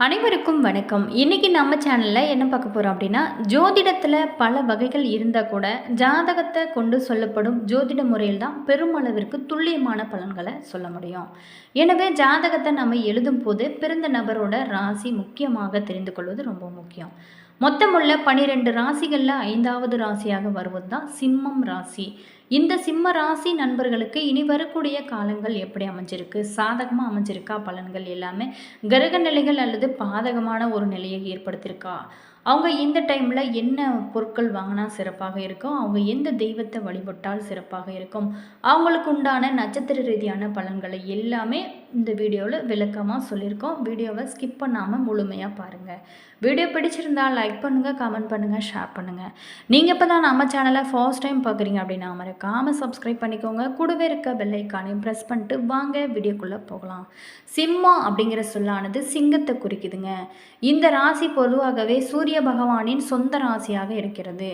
அனைவருக்கும் வணக்கம். இன்னைக்கு நம்ம சேனல்ல என்ன பார்க்க போறோம் அப்படின்னா, ஜோதிடத்துல பல வகைகள் இருந்தா கூட, ஜாதகத்தை கொண்டு சொல்லப்படும் ஜோதிட முறையில் தான் பெருமளவிற்கு துல்லியமான பலன்கள சொல்ல முடியும். எனவே ஜாதகத்தை நம்ம எழுதும்போது பிறந்த நபரோட ராசி முக்கியமாக தெரிந்து கொள்வது ரொம்ப முக்கியம். மொத்தமுள்ள 12 ராசிகள்ல 5வது ராசியாக வருவது தான் சிம்மம் ராசி. இந்த சிம்ம ராசி நண்பர்களுக்கு இனி வரக்கூடிய காலங்கள் எப்படி அமைஞ்சிருக்கு, சாதகமாக அமைஞ்சிருக்கா, பலன்கள் எல்லாமே கிரக நிலைகள் அல்லது பாதகமான ஒரு நிலையை ஏற்படுத்தியிருக்கா, அவங்க இந்த டைமில் என்ன பொருட்கள் வாங்கினா சிறப்பாக இருக்கும், அவங்க எந்த தெய்வத்தை வழிபட்டால் சிறப்பாக இருக்கும், அவங்களுக்கு உண்டான நட்சத்திர ரீதியான பலன்களை எல்லாமே இந்த வீடியோவில் விளக்கமாக சொல்லியிருக்கோம். வீடியோவை ஸ்கிப் பண்ணாமல் முழுமையாக பாருங்கள். வீடியோ பிடிச்சிருந்தால் லைக் பண்ணுங்கள், கமெண்ட் பண்ணுங்கள், ஷேர் பண்ணுங்கள். நீங்கள் இப்போ தான் நம்ம சேனலை ஃபர்ஸ்ட் டைம் பார்க்குறீங்க அப்படின்னா மறக்காமல் சப்ஸ்கிரைப் பண்ணிக்கோங்க. கூடவே இருக்க பெல் ஐக்கானையும் ப்ரெஸ் பண்ணிட்டு வாங்க வீடியோக்குள்ளே போகலாம். சிம்மம் அப்படிங்கிற சொல்லானது சிங்கத்தை குறிக்குதுங்க. இந்த ராசி பொதுவாகவே சூரிய பகவானின் சொந்த ராசியாக இருக்கிறது.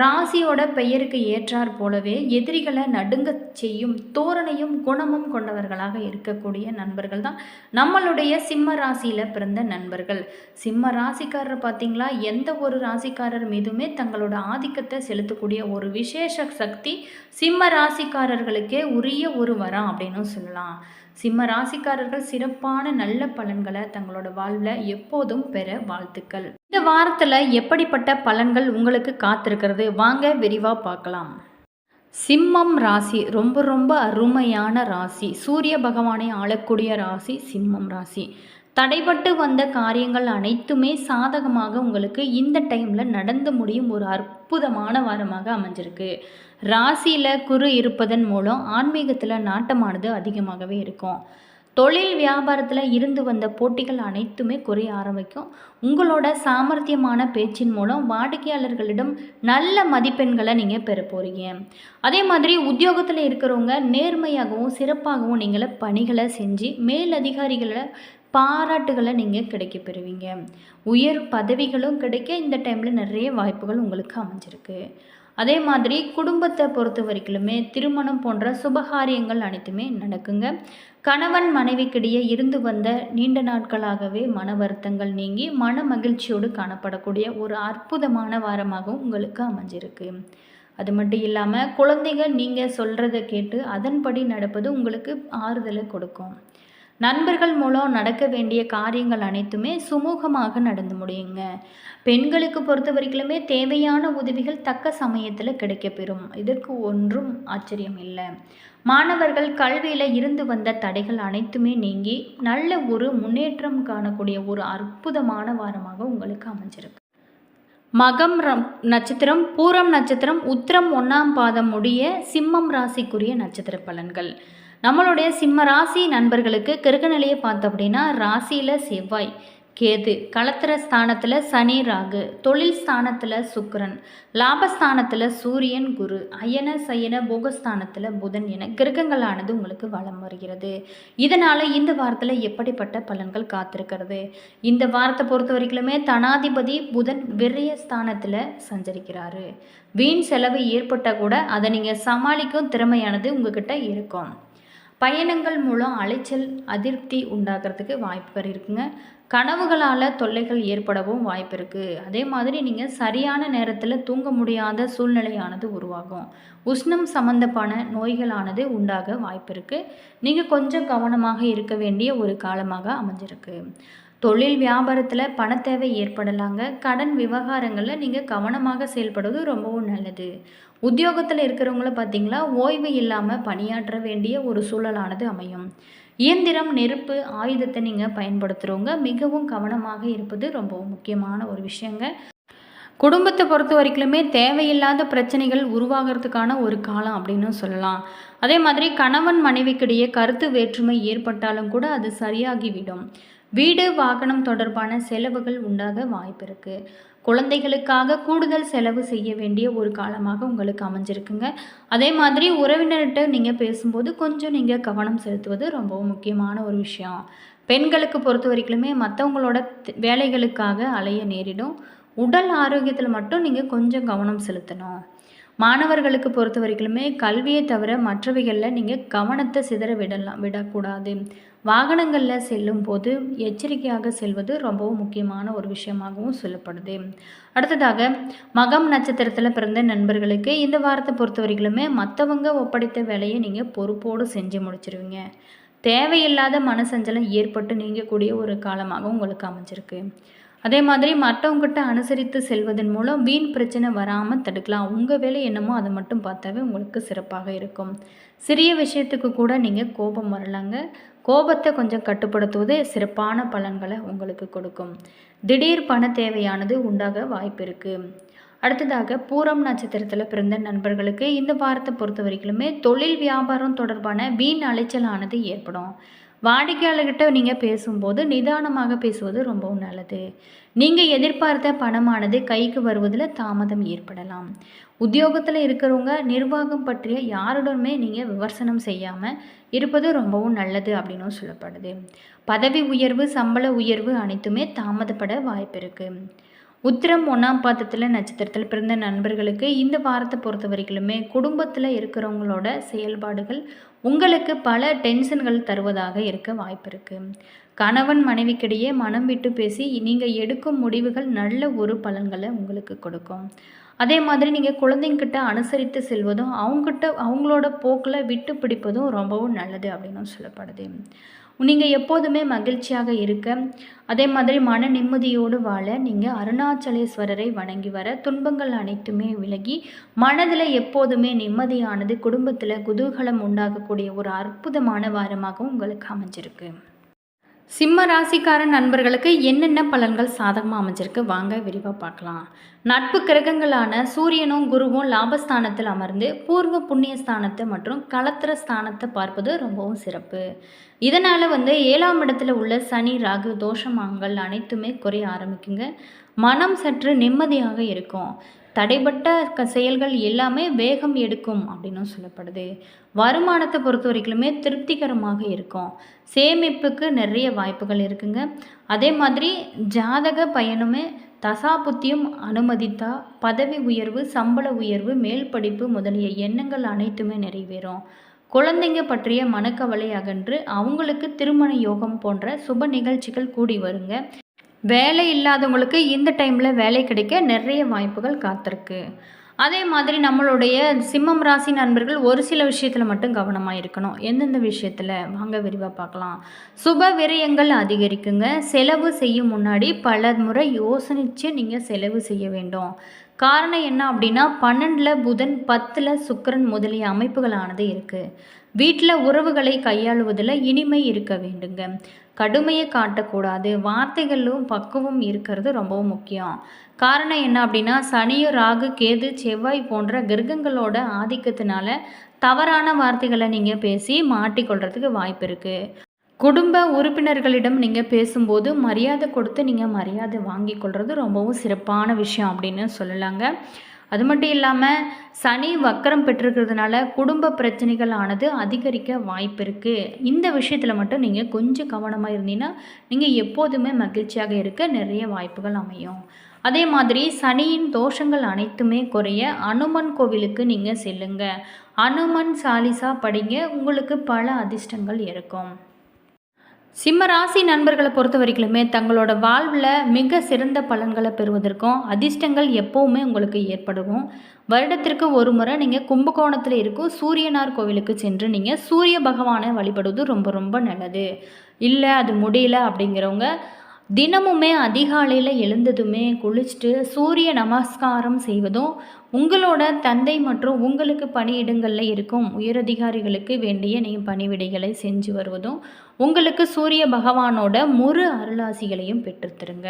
ராசியோட பெயருக்கு ஏற்றார் போலவே எதிரிகளை நடுங்க செய்யும் தோரணையும் குணமும் கொண்டவர்களாக இருக்கக்கூடிய நண்பர்கள் தான் நம்மளுடைய சிம்ம ராசியில் பிறந்த நண்பர்கள். சிம்ம ராசிக்காரர் பார்த்தீங்களா, எந்த ஒரு ராசிக்காரர் மீதுமே தங்களோட ஆதிக்கத்தை செலுத்தக்கூடிய ஒரு விசேஷ சக்தி சிம்ம ராசிக்காரர்களுக்கே உரிய ஒரு வரம் அப்படின்னு சொல்லலாம். சிம்ம ராசிக்காரர்கள் சிறப்பான நல்ல பலன்களை தங்களோட வாழ்வில் எப்போதும் பெற வாழ்த்துக்கள். இந்த வாரத்தில் எப்படிப்பட்ட பலன்கள் உங்களுக்கு காத்திருக்கிறது வாங்க விரிவாக பார்க்கலாம். சிம்மம் ராசி ரொம்ப ரொம்ப அருமையான ராசி. சூரிய பகவானை ஆளக்கூடிய ராசி சிம்மம் ராசி. தடைபட்டு வந்த காரியங்கள் அனைத்துமே சாதகமாக உங்களுக்கு இந்த டைமில் நடந்து முடியும் ஒரு அற்புதமான வாரமாக அமைஞ்சிருக்கு. ராசியில் குரு இருப்பதன் மூலம் ஆன்மீகத்தில் நாட்டமானது அதிகமாகவே இருக்கும். தொழில் வியாபாரத்தில் இருந்து வந்த போட்டிகள் அனைத்துமே குறைய ஆரம்பிக்கும். உங்களோட சாமர்த்தியமான பேச்சின் மூலம் வாடிக்கையாளர்களிடம் நல்ல மதிப்பெண்களை நீங்கள் பெற போகிறீங்க. அதே மாதிரி உத்தியோகத்தில் இருக்கிறவங்க நேர்மையாகவும் சிறப்பாகவும் நீங்கள பணிகளை செஞ்சு மேலதிகாரிகளை பாராட்டுகளை நீங்கள் கிடைக்க பெறுவீங்க. உயர் பதவிகளும் கிடைக்க இந்த டைமில் நிறைய வாய்ப்புகள் உங்களுக்கு அமைஞ்சிருக்கு. அதே மாதிரி குடும்பத்தை பொறுத்த வரைக்குமே திருமணம் போன்ற சுபகாரியங்கள் அனைத்துமே நடக்குங்க. கணவன் மனைவிக்கிடையே இருந்து வந்த நீண்ட நாட்களாகவே மன வருத்தங்கள் நீங்கி மன மகிழ்ச்சியோடு காணப்படக்கூடிய ஒரு அற்புதமான வாரமாகவும் உங்களுக்கு அமைஞ்சிருக்கு. அது மட்டும் இல்லாமல் குழந்தைகள் நீங்கள் சொல்கிறத கேட்டு அதன்படி நடப்பது உங்களுக்கு ஆறுதலை கொடுக்கும். நண்பர்கள் மூலம் நடக்க வேண்டிய காரியங்கள் அனைத்துமே சுமூகமாக நடந்து முடியுங்க. பெண்களுக்கு பொறுத்த வரைக்குமே தேவையான உதவிகள் தக்க சமயத்தில் கிடைக்கப்பெறும். இதற்கு ஒன்றும் ஆச்சரியம் இல்லை. மாணவர்கள் கல்வியில் இருந்து வந்த தடைகள் அனைத்துமே நீங்கி நல்ல ஒரு முன்னேற்றம் காணக்கூடிய ஒரு அற்புதமான வாரமாக உங்களுக்கு அமைஞ்சிருக்கு. மகம் நட்சத்திரம், பூரம் நட்சத்திரம், உத்திரம் 1ஆம் பாதம் முடிய சிம்மம் ராசிக்குரிய நட்சத்திர பலன்கள். நம்மளுடைய சிம்ம ராசி நண்பர்களுக்கு கிரகநிலையை பார்த்தோம் அப்படின்னா ராசியில் செவ்வாய், கேது, களத்திர ஸ்தானத்தில் சனி, ராகு, தொழில் ஸ்தானத்தில் சுக்கிரன், லாபஸ்தானத்தில் சூரியன், குரு, அயன சயன போகஸ்தானத்தில் புதன் என கிரகங்களானது உங்களுக்கு வலம் வருகிறது. இதனால் இந்த வாரத்தில் எப்படிப்பட்ட பலன்கள் காத்திருக்கிறது? இந்த வாரத்தை பொறுத்த வரைக்குமே தனாதிபதி புதன் விரய ஸ்தானத்தில் சஞ்சரிக்கிறாரு. வீண் செலவு ஏற்பட்டால் கூட அதை நீங்கள் சமாளிக்கும் திறமையானது உங்ககிட்ட இருக்கும். பயணங்கள் மூலம் அலைச்சல் அதிருப்தி உண்டாகிறதுக்கு வாய்ப்புகள் இருக்குங்க. கனவுகளால் தொல்லைகள் ஏற்படவும் வாய்ப்பு இருக்குது. அதே மாதிரி நீங்கள் சரியான நேரத்தில் தூங்க முடியாத சூழ்நிலையானது உருவாகும். உஷ்ணம் சம்பந்தமான நோய்களானது உண்டாக வாய்ப்பு இருக்குது. நீங்கள் கொஞ்சம் கவனமாக இருக்க வேண்டிய ஒரு காலமாக அமைஞ்சிருக்கு. தொழில் வியாபாரத்தில் பணத்தேவை ஏற்படலாங்க. கடன் விவகாரங்களில் நீங்கள் கவனமாக செயல்படுவது ரொம்பவும் நல்லது. உத்தியோகத்தில் இருக்கிறவங்கள பார்த்தீங்களா, ஓய்வு இல்லாமல் பணியாற்ற வேண்டிய ஒரு சூழலானது அமையும். இயந்திரம், நெருப்பு, ஆயுதத்தை நீங்கள் பயன்படுத்துகிறவங்க மிகவும் கவனமாக இருப்பது ரொம்பவும் முக்கியமான ஒரு விஷயங்க. குடும்பத்தை பொறுத்த வரைக்குமே தேவையில்லாத பிரச்சனைகள் உருவாகிறதுக்கான ஒரு காலம் அப்படின்னு சொல்லலாம். அதே மாதிரி கணவன் மனைவிக்கிடையே கருத்து வேற்றுமை ஏற்பட்டாலும் கூட அது சரியாகிவிடும். வீடு வாகனம் தொடர்பான செலவுகள் உண்டாக வாய்ப்பு இருக்குது. குழந்தைகளுக்காக கூடுதல் செலவு செய்ய வேண்டிய ஒரு காலமாக உங்களுக்கு அமைஞ்சிருக்குங்க. அதே மாதிரி உறவினர்கிட்ட நீங்கள் பேசும்போது கொஞ்சம் நீங்கள் கவனம் செலுத்துவது ரொம்பவும் முக்கியமான ஒரு விஷயம். பெண்களுக்கு பொறுத்த வரைக்குமே மற்றவங்களோட வேலைகளுக்காக அலைய நேரிடும். உடல் ஆரோக்கியத்தில் மட்டும் நீங்கள் கொஞ்சம் கவனம் செலுத்தணும். மாணவர்களுக்கு பொறுத்த வரைக்குமே கல்வியை தவிர மற்றவைகளில் நீங்கள் கவனத்தை சிதற விடக்கூடாது. வாகனங்களில் செல்லும் போது எச்சரிக்கையாக செல்வது ரொம்பவும் முக்கியமான ஒரு விஷயமாகவும் சொல்லப்படுது. அடுத்ததாக மகம் நட்சத்திரத்தில் பிறந்த நண்பர்களுக்கு இந்த வாரத்தை பொறுத்த வரைக்குமே மற்றவங்க ஒப்படைத்த வேலையை நீங்கள் பொறுப்போடு செஞ்சு முடிச்சிருவீங்க. தேவையில்லாத மனசஞ்சலம் ஏற்பட்டு நீங்கக்கூடிய ஒரு காலமாக உங்களுக்கு அமைஞ்சிருக்கு. அதே மாதிரி மற்றவங்ககிட்ட அனுசரித்து செல்வதன் மூலம் வீண் பிரச்சனை வராமல் தடுக்கலாம். உங்கள் வேலை என்னமோ அதை மட்டும் பார்த்தாவே உங்களுக்கு சிறப்பாக இருக்கும். சிறிய விஷயத்துக்கு கூட நீங்கள் கோபம் வரலாங்க. கோபத்தை கொஞ்சம் கட்டுப்படுத்துவது சிறப்பான பலன்களை உங்களுக்கு கொடுக்கும். திடீர் பண தேவையானது உண்டாக வாய்ப்பு இருக்குது. அடுத்ததாக பூரம் நட்சத்திரத்தில் பிறந்த நண்பர்களுக்கு இந்த வாரத்தை பொறுத்த வரைக்குமே தொழில் வியாபாரம் தொடர்பான வீண் அலைச்சலானது ஏற்படும். வாடிக்கையாளர்கிட்ட நீங்கள் பேசும்போது நிதானமாக பேசுவது ரொம்பவும் நல்லது. நீங்கள் எதிர்பார்த்த பணமானது கைக்கு வருவதில் தாமதம் ஏற்படலாம். உத்தியோகத்தில் இருக்கிறவங்க நிர்வாகம் பற்றிய யாருடனுமே நீங்கள் விமர்சனம் செய்யாமல் இருப்பது ரொம்பவும் நல்லது அப்படின்னு சொல்லப்படுது. பதவி உயர்வு, சம்பள உயர்வு அனைத்துமே தாமதப்பட வாய்ப்பு இருக்குது. உத்திரம் 1ஆம் பாதத்தில் நட்சத்திரத்தில் பிறந்த நண்பர்களுக்கு இந்த வாரத்தை பொறுத்த வரைக்குமே குடும்பத்தில் இருக்கிறவங்களோட செயல்பாடுகள் உங்களுக்கு பல டென்ஷன்கள் தருவதாக இருக்க வாய்ப்பு இருக்குது. கணவன் மனைவிக்கிடையே மனம் விட்டு பேசி நீங்கள் எடுக்கும் முடிவுகள் நல்ல ஒரு பலன்களை உங்களுக்கு கொடுக்கும். அதே மாதிரி நீங்கள் குழந்தைங்கிட்ட அனுசரித்து செல்வதும் அவங்களோட போக்கில் விட்டு பிடிப்பதும் ரொம்பவும் நல்லது அப்படின்னு சொல்லப்படுது. நீங்கள் எப்போதுமே மகிழ்ச்சியாக இருக்க, அதே மாதிரி மன நிம்மதியோடு வாழ நீங்கள் அருணாச்சலேஸ்வரரை வணங்கி வர துன்பங்கள் அனைத்துமே விலகி மனதில் எப்போதுமே நிம்மதியானது, குடும்பத்தில் குதூகலம் உண்டாகக்கூடிய ஒரு அற்புதமான வாரமாக உங்களுக்கு அமைஞ்சிருக்கு. சிம்ம ராசிக்கார நண்பர்களுக்கு என்னென்ன பலன்கள் சாதகமாக அமைஞ்சிருக்கு வாங்க விரிவாக பார்க்கலாம். நட்பு கிரகங்களான சூரியனும் குருவும் லாபஸ்தானத்தில் அமர்ந்து பூர்வ புண்ணிய ஸ்தானத்தை மற்றும் களத்திர ஸ்தானத்தை பார்ப்பது ரொம்பவும் சிறப்பு. இதனால் 7ஆம் இடத்துல உள்ள சனி, ராகு தோஷமாங்கள் அனைத்துமே குறைய ஆரம்பிக்குங்க. மனம் சற்று நிம்மதியாக இருக்கும். தடைப்பட்ட செயல்கள் எல்லாமே வேகம் எடுக்கும் அப்படின்னு சொல்லப்படுது. வருமானத்தை பொறுத்த வரைக்குமே திருப்திகரமாக இருக்கும். சேமிப்புக்கு நிறைய வாய்ப்புகள் இருக்குங்க. அதே மாதிரி ஜாதக பயனுமே தசாபுத்தியும் அனுமதித்தா பதவி உயர்வு, சம்பள உயர்வு, மேல் படிப்பு முதலிய எண்ணங்கள் அனைத்துமே நிறைவேறும். குழந்தைங்க பற்றிய மனக்கவலை அகன்று அவங்களுக்கு திருமண யோகம் போன்ற சுப நிகழ்ச்சிகள் கூடி வருங்க. வேலை இல்லாதவங்களுக்கு இந்த டைமில் வேலை கிடைக்க நிறைய வாய்ப்புகள் காத்திருக்கு. அதே மாதிரி நம்மளுடைய சிம்மம் ராசி நண்பர்கள் ஒரு சில விஷயத்தில் மட்டும் கவனமாக இருக்கணும். எந்தெந்த விஷயத்தில் வாங்க விரிவாக பார்க்கலாம். சுப விரயங்கள் அதிகரிக்குங்க. செலவு செய்யும் முன்னாடி பல முறை யோசனித்து நீங்கள் செலவு செய்ய வேண்டும். காரணம் என்ன அப்படின்னா 12ல் புதன், 10ல் சுக்கிரன் முதலிய அமைப்புகளானது இருக்குது. வீட்டில் உறவுகளை கையாளுவதில் இனிமை இருக்க வேண்டுங்க. கடுமையை காட்டக்கூடாது. வார்த்தைகளும் பக்குவம் இருக்கிறது ரொம்பவும் முக்கியம். காரணம் என்ன அப்படின்னா சனியும் ராகு, கேது, செவ்வாய் போன்ற கிரகங்களோட ஆதிக்கத்தினால தவறான வார்த்தைகளை நீங்கள் பேசி மாட்டிக்கொள்கிறதுக்கு வாய்ப்பு இருக்குது. குடும்ப உறுப்பினர்களிடம் நீங்கள் பேசும்போது மரியாதை கொடுத்து நீங்கள் மரியாதை வாங்கி கொள்வது ரொம்பவும் சிறப்பான விஷயம் அப்படின்னு சொல்லலாங்க. அது மட்டும் இல்லாமல் சனி வக்கரம் பெற்றிருக்கிறதுனால குடும்ப பிரச்சனைகள் ஆனது அதிகரிக்க வாய்ப்பு இருக்குது. இந்த விஷயத்தில் மட்டும் நீங்கள் கொஞ்சம் கவனமாக இருந்தீங்கன்னா நீங்கள் எப்போதுமே மகிழ்ச்சியாக இருக்க நிறைய வாய்ப்புகள் அமையும். அதே மாதிரி சனியின் தோஷங்கள் அனைத்துமே குறைய அனுமன் கோவிலுக்கு நீங்கள் செல்லுங்க. அனுமன் சாலிசா படிங்க. உங்களுக்கு பல அதிர்ஷ்டங்கள் இருக்கும். சிம்ம ராசி நண்பர்களை பொறுத்த வரைக்குமே தங்களோட வாழ்வில் மிக சிறந்த பலன்களை பெறுவதற்கும் அதிர்ஷ்டங்கள் எப்போவுமே உங்களுக்கு ஏற்படும். வருடத்திற்கு ஒரு முறை நீங்கள் கும்பகோணத்தில் இருக்கும் சூரியனார் கோவிலுக்கு சென்று நீங்கள் சூரிய பகவானை வழிபடுவது ரொம்ப ரொம்ப நல்லது. இல்லை அது முடியல அப்படிங்கிறவங்க தினமுமே அதிகாலையில் எழுந்ததுமே குளிச்சுட்டு சூரிய நமஸ்காரம் செய்வதும், உங்களோட தந்தை மற்றும் உங்களுக்கு பணியிடங்களில் இருக்கும் உயரதிகாரிகளுக்கு வேண்டிய நீங்கள் பணிவிடைகளை செஞ்சு வருவதும் உங்களுக்கு சூரிய பகவானோட முழு அருளாசிகளையும் பெற்றுத்தருங்க.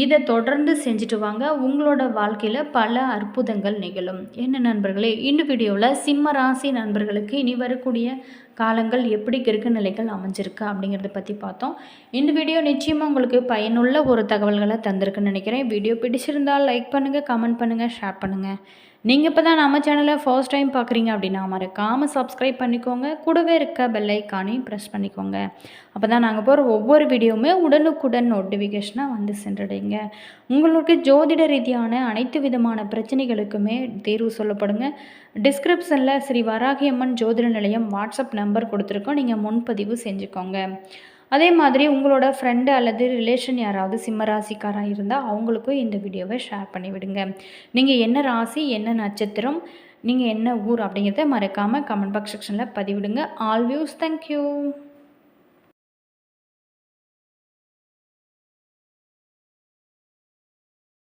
இதை தொடர்ந்து செஞ்சுட்டு வாங்க. உங்களோட வாழ்க்கையில் பல அற்புதங்கள் நிகழும். என்ன நண்பர்களே, இந்த வீடியோவில் சிம்ம ராசி நண்பர்களுக்கு இனி வரக்கூடிய காலங்கள் எப்படி கிரக நிலைகள் அமைஞ்சிருக்கு அப்படிங்கிறத பற்றி பார்த்தோம். இந்த வீடியோ நிச்சயமாக உங்களுக்கு பயனுள்ள ஒரு தகவல்களை தந்திருக்குன்னு நினைக்கிறேன். வீடியோ பிடிச்சிருந்தால் லைக் பண்ணுங்கள், கமெண்ட் பண்ணுங்கள், ஷேர் பண்ணுங்கள். நீங்கள் இப்போ தான் நம்ம சேனலை ஃபர்ஸ்ட் டைம் பார்க்குறீங்க அப்படின்னா மறக்காமல் சப்ஸ்கிரைப் பண்ணிக்கோங்க. கூடவே இருக்க பெல் ஐக்கானையும் ப்ரெஸ் பண்ணிக்கோங்க. அப்போ தான் நாங்கள் போகிற ஒவ்வொரு வீடியோவுமே உடனுக்குடன் நோட்டிஃபிகேஷனாக வந்து சென்றடைங்க. உங்களுக்கு ஜோதிட ரீதியான அனைத்து விதமான பிரச்சனைகளுக்குமே தீர்வு சொல்லப்படுங்க. டிஸ்கிரிப்ஷனில் ஸ்ரீ வராகி அம்மன் ஜோதிட நிலையம் வாட்ஸ்அப் நம்பர் கொடுத்துருக்கோம். நீங்கள் முன்பதிவு செஞ்சுக்கோங்க. அதே மாதிரி உங்களோட ஃப்ரெண்டு அல்லது ரிலேஷன் யாராவது சிம்ம ராசிக்காராக இருந்தால் அவங்களுக்கும் இந்த வீடியோவை ஷேர் பண்ணிவிடுங்க. நீங்கள் என்ன ராசி, என்ன நட்சத்திரம், நீங்கள் என்ன ஊர் அப்படிங்கிறத மறக்காமல் கமெண்ட் பாக்ஸ் செக்ஷனில் பதிவிடுங்க. All views, thank you.